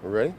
We ready?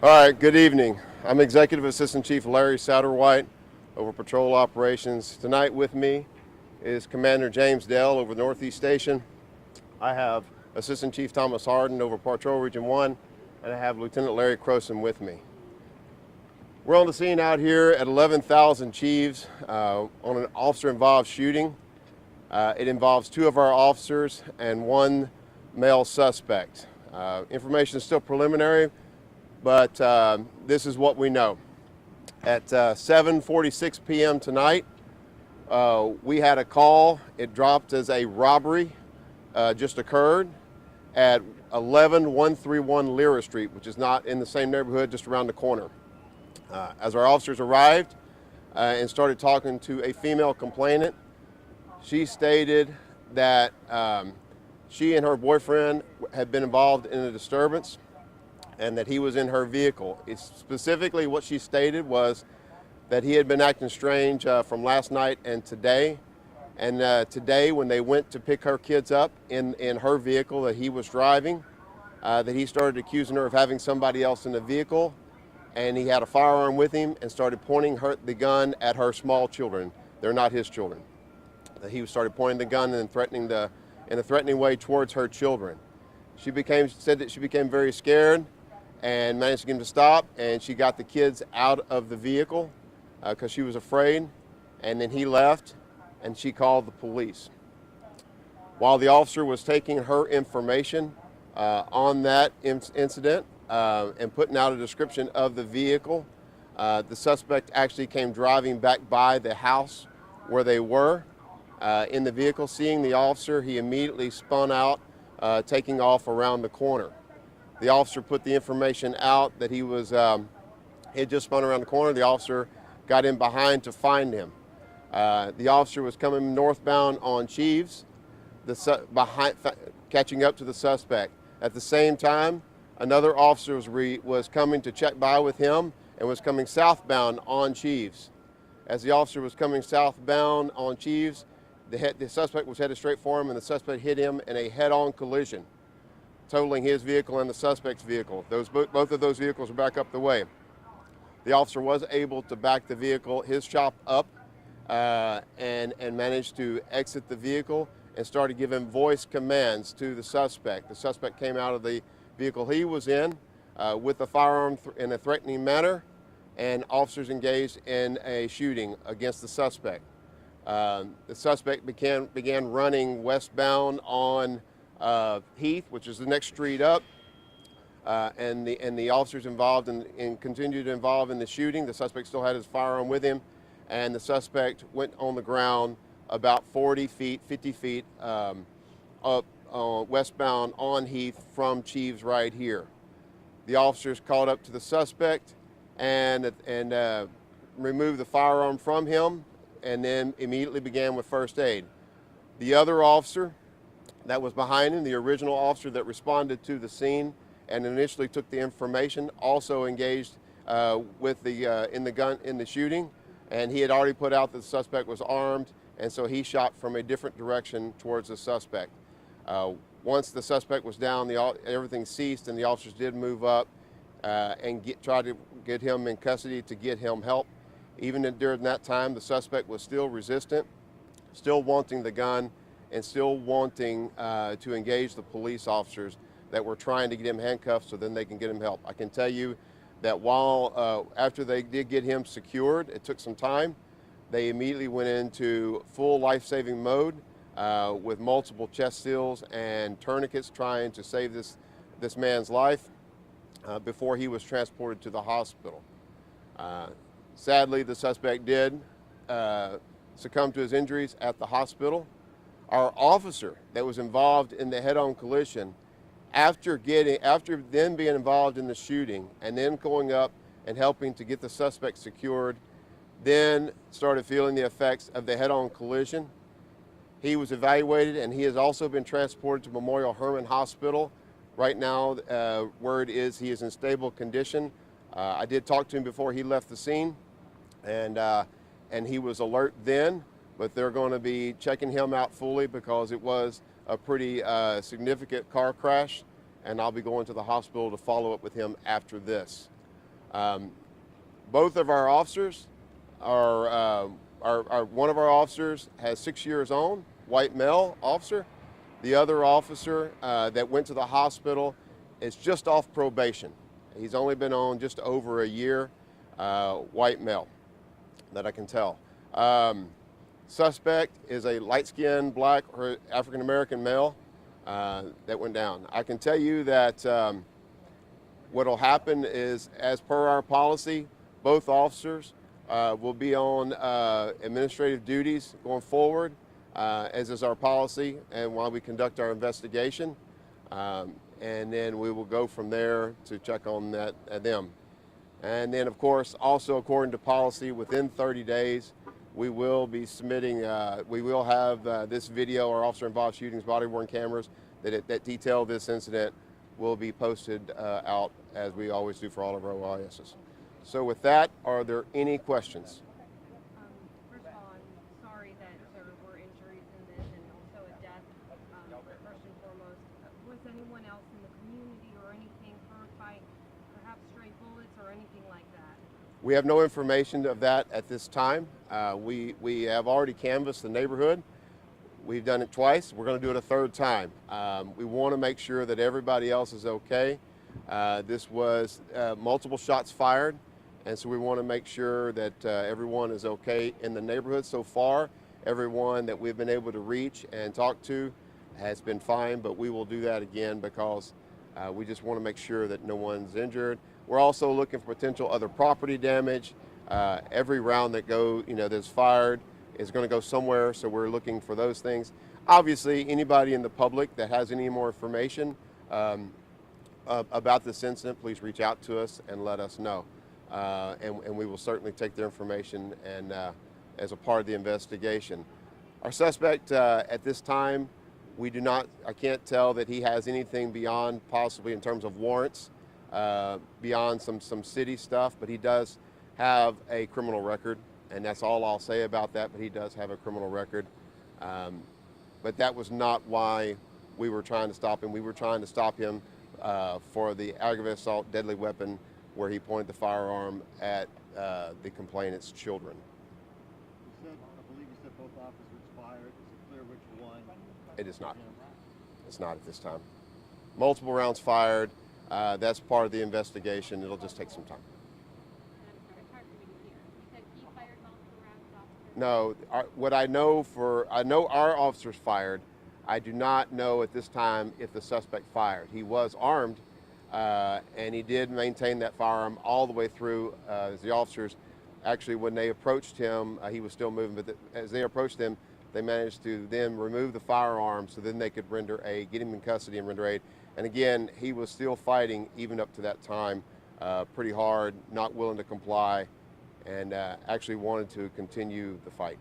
All right, good evening. I'm Executive Assistant Chief Larry Satterwhite over Patrol Operations. Tonight with me is Commander James Dell over Northeast Station. I have Assistant Chief Thomas Harden over Patrol Region 1, and I have Lieutenant Larry Croson with me. We're on the scene out here at 11,000 Chiefs on an officer-involved shooting. It involves 2 of our officers and 1 male suspect. Information is still preliminary, but this is what we know. At 7:46 p.m. tonight, we had a call. It dropped as a robbery just occurred at 11131 Lyra Street, which is not in the same neighborhood, just around the corner. As our officers arrived and started talking to a female complainant, she stated that she and her boyfriend had been involved in a disturbance and that he was in her vehicle. Specifically what she stated was that he had been acting strange from last night and today. And today when they went to pick her kids up in her vehicle that he was driving, that he started accusing her of having somebody else in the vehicle, and he had a firearm with him and started pointing the gun at her small children. They're not his children. He started pointing the gun and threatening in a threatening way towards her children. Said that she became very scared and managed to get him to stop, and she got the kids out of the vehicle because she was afraid, and then he left and she called the police. While the officer was taking her information on that incident and putting out a description of the vehicle, the suspect actually came driving back by the house where they were in the vehicle. Seeing the officer, he immediately spun out, taking off around the corner. The officer put the information out that he had just spun around the corner. The officer got in behind to find him. The officer was coming northbound on Cheeves, catching up to the suspect. At the same time, another officer was coming to check by with him and was coming southbound on Cheeves. As the officer was coming southbound on Cheeves, the suspect was headed straight for him, and the suspect hit him in a head-on collision, totaling his vehicle and the suspect's vehicle. Both of those vehicles were back up the way. The officer was able to back the vehicle, his chop up, and managed to exit the vehicle and started giving voice commands to the suspect. The suspect came out of the vehicle he was in with a firearm in a threatening manner, and officers engaged in a shooting against the suspect. The suspect began running westbound on Heath, which is the next street up, and the officers involved and continued to involve in the shooting. The suspect still had his firearm with him, and the suspect went on the ground about 40 feet, 50 feet up westbound on Heath from Cheeves right here. The officers called up to the suspect and removed the firearm from him, and then immediately began with first aid. The other officer that was behind him, the original officer that responded to the scene and initially took the information, also engaged with in the shooting, and he had already put out that the suspect was armed, and so he shot from a different direction towards the suspect. Once the suspect was down, everything ceased, and the officers did move up and try to get him in custody to get him help. Even during that time, the suspect was still resistant, still wanting the gun, and still wanting to engage the police officers that were trying to get him handcuffed so then they can get him help. I can tell you that after they did get him secured, it took some time. They immediately went into full life-saving mode with multiple chest seals and tourniquets trying to save this man's life before he was transported to the hospital. Sadly, the suspect did succumb to his injuries at the hospital. Our officer that was involved in the head-on collision, after then being involved in the shooting and then going up and helping to get the suspect secured, then started feeling the effects of the head-on collision. He was evaluated, and he has also been transported to Memorial Hermann Hospital. Right now, word is he is in stable condition. I did talk to him before he left the scene, and he was alert then, but they're going to be checking him out fully because it was a pretty significant car crash, and I'll be going to the hospital to follow up with him after this. Both of our officers one of our officers has 6 years on, white male officer. The other officer that went to the hospital is just off probation. He's only been on just over a year, white male, that I can tell. Suspect is a light-skinned, black or African-American male that went down. I can tell you that what will happen is, as per our policy, both officers will be on administrative duties going forward, as is our policy, and while we conduct our investigation. And then we will go from there to check on them. And then, of course, also according to policy, within 30 days, we will be submitting, we will have this video, our officer-involved shootings body-worn cameras that detail this incident will be posted out, as we always do for all of our OISs. So with that, are there any questions? First of all, I'm sorry that there were injuries in this and also a death, first and foremost. Was anyone else in the community or anything hurt by perhaps stray bullets or anything like that? We have no information of that at this time. We have already canvassed the neighborhood. We've done it twice. We're going to do it a third time. We want to make sure that everybody else is okay. This was multiple shots fired, and so we want to make sure that everyone is okay in the neighborhood. So far, everyone that we've been able to reach and talk to has been fine, but we will do that again because we just want to make sure that no one's injured. We're also looking for potential other property damage. Every round that's fired is going to go somewhere, so we're looking for those things. Obviously, anybody in the public that has any more information about this incident, please reach out to us and let us know. And we will certainly take their information and as a part of the investigation. Our suspect at this time, I can't tell that he has anything beyond possibly in terms of warrants, beyond some city stuff, but he does have a criminal record, and that's all I'll say about that, but he does have a criminal record. But that was not why we were trying to stop him. We were trying to stop him for the aggravated assault deadly weapon where he pointed the firearm at the complainant's children. I believe you said both officers fired. Is it clear which one? It is not. It's not at this time. Multiple rounds fired. That's part of the investigation. It'll just take some time. No, what I know our officers fired. I do not know at this time if the suspect fired. He was armed, and he did maintain that firearm all the way through. As the officers, actually, when they approached him, he was still moving. But as they approached him, they managed to then remove the firearm, so then they could render aid, get him in custody and render aid. And again, he was still fighting even up to that time, pretty hard, not willing to comply, and actually wanted to continue the fight.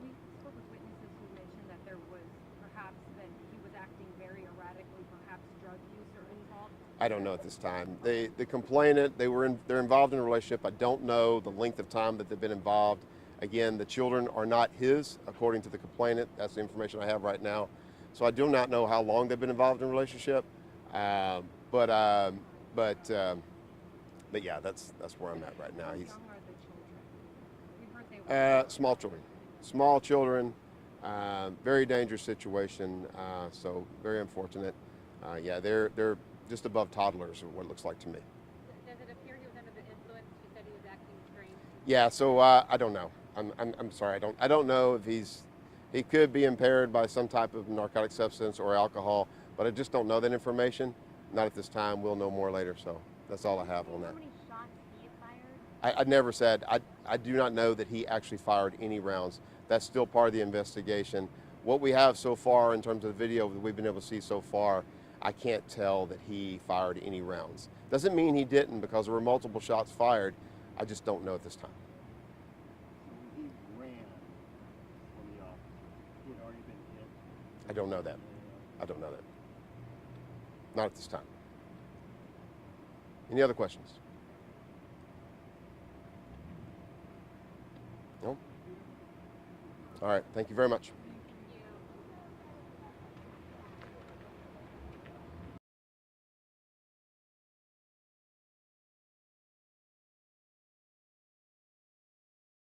We spoke with witnesses who mentioned that there was perhaps that he was acting very erratically, perhaps drug use or involved. I don't know at this time. The complainant, they're involved in a relationship. I don't know the length of time that they've been involved. Again, the children are not his, according to the complainant. That's the information I have right now. So I do not know how long they've been involved in a relationship. But yeah, that's where I'm at right now. How young are the children? We heard they were Small children, very dangerous situation. So very unfortunate. Yeah, they're just above toddlers, or what it looks like to me. Does it appear he was under the influence? You said he was acting strange. Yeah, so I don't know. I'm sorry. I don't know if he could be impaired by some type of narcotic substance or alcohol, but I just don't know that information. Not at this time. We'll know more later. So that's all I have on that. How many shots he fired? I never said. I do not know that he actually fired any rounds. That's still part of the investigation. What we have so far in terms of the video that we've been able to see so far, I can't tell that he fired any rounds. Doesn't mean he didn't, because there were multiple shots fired. I just don't know at this time. So he ran from the officer. He had already been hit. I don't know that. I don't know that. Not at this time. Any other questions? No? All right. Thank you very much.